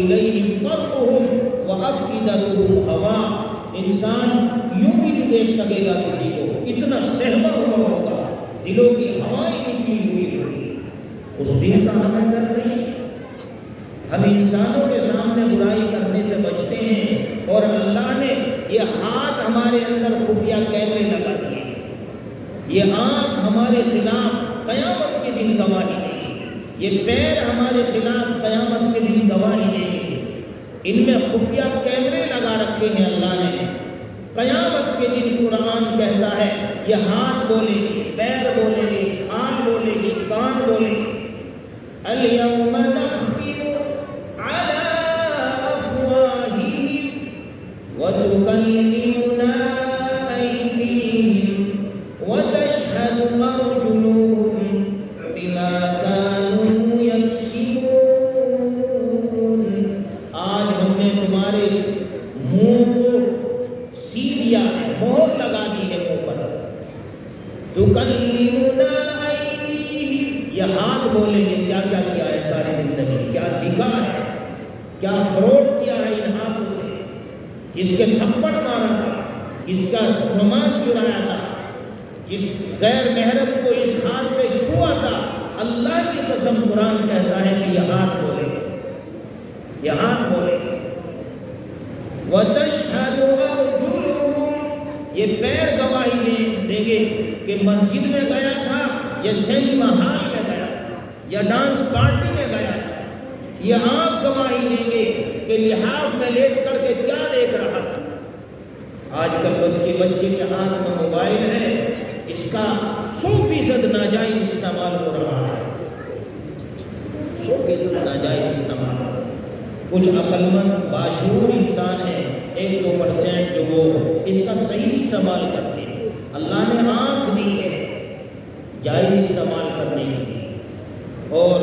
إليهم طرفهم وأفئدتهم هواء. انسان یوں بھی نہیں دیکھ سکے گا کسی کو، اتنا سہما ہوا ہوگا، دلوں کی ہوائیں نکلی ہوئی ہوگی. اس دن کا ہمیں ڈر نہیں. ہم انسانوں کے سامنے برائی کرنے سے بچتے ہیں، اور اللہ نے یہ ہاتھ ہمارے اندر خفیہ کیمرے لگا دیے، یہ آنکھ ہمارے خلاف قیامت کے دن گواہی دے گی، یہ پیر ہمارے خلاف قیامت کے دن گواہی دے گی. ان میں خفیہ کیمرے لگا رکھے ہیں اللہ نے. قیامت کے دن قرآن کہتا ہے یہ ہاتھ بولے گی، پیر بولے گی، کان بولے گی، کان بولے گی. اليوم نختم على أفواههم وتكلمنا أيديهم وتشهد أرجلهم بما كانوا يكسبون. آج ہم نے تمہارے منہ کو سی دیا ہے، مہر لگا دی ہے منہ پر. تکلمنا ایدیہم، یہ ہاتھ بولیں گے کیا کیا کیا ہے ساری زندگی، کیا لکھا ہے، کیا فراڈ کیا ہے ان ہاتھوں سے، کس کے تھپڑ مارا تھا، کس کا سامان چرایا تھا، کس غیر محرم کو اس ہاتھ سے چھوا تھا. اللہ کی قسم قرآن کہتا ہے کہ یہ ہاتھ بولے، یہ ہاتھ بولے. وَتَشْهَدُ أَرْجُلُهُمْ، یہ پیر گواہی دیں گے کہ مسجد میں گیا تھا یا سینما ہال میں گیا تھا یا ڈانس پارٹی میں گیا تھا. یہ آنکھ گواہی دیں گے کہ لحاف میں لیٹ کر کے کیا دیکھ رہا تھا. آج کل بچے کے ہاتھ میں موبائل ہے، اس کا 100% ناجائز استعمال ہو رہا ہے، 100% ناجائز استعمال. کچھ عقل مند باشعور انسان ہیں، 1-2% جو وہ اس کا صحیح استعمال کرتے ہیں. اللہ نے آنکھ دی ہے جائز استعمال کرنے کے لیے، اور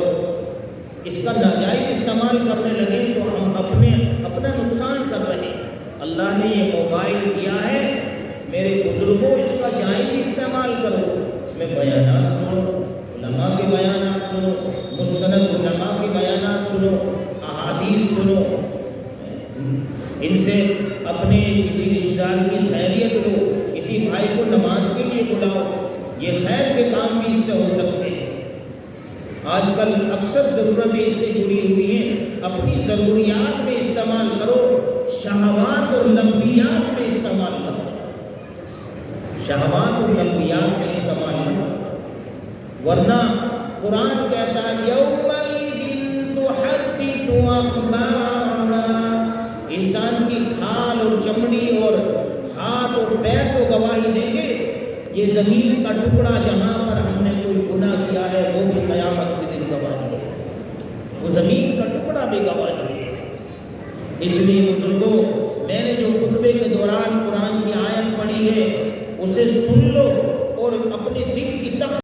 اس کا ناجائز استعمال کرنے لگے تو ہم اپنا نقصان کر رہے ہیں. اللہ نے یہ موبائل دیا ہے، میرے بزرگوں اس کا جائز استعمال کرو. اس میں بیانات سنو، علماء کے بیانات سنو، مستند علماء کے بیانات سنو، احادیث سنو، ان سے اپنے کسی رشتہ دار کی خیریت لو، کسی بھائی کو نماز کے لیے بلاؤ. یہ خیر کے کام بھی اس سے ہو سکتے ہیں. آج کل اکثر ضرورتیں اس سے جڑی ہوئی ہیں. اپنی ضروریات میں استعمال کرو، شہوات اور لغویات میں استعمال مت کرو، شہوات اور لغویات میں استعمال مت کرو. ورنہ قرآن کہتا ہے یومئذ تحدث اخبارها، انسان کی کھال اور چمڑی اور ہاتھ اور پیر تو گواہی دیں گے، یہ زمین کا ٹکڑا جہاں پر ہم نے کوئی گناہ کیا ہے وہ بھی قیامت کے دن گواہی دے گا، وہ زمین کا ٹکڑا بھی گواہی دے گا. اس لیے بزرگوں، میں نے جو خطبے کے دوران قرآن کی آیت پڑھی ہے اسے سن لو اور اپنے دل کی تخت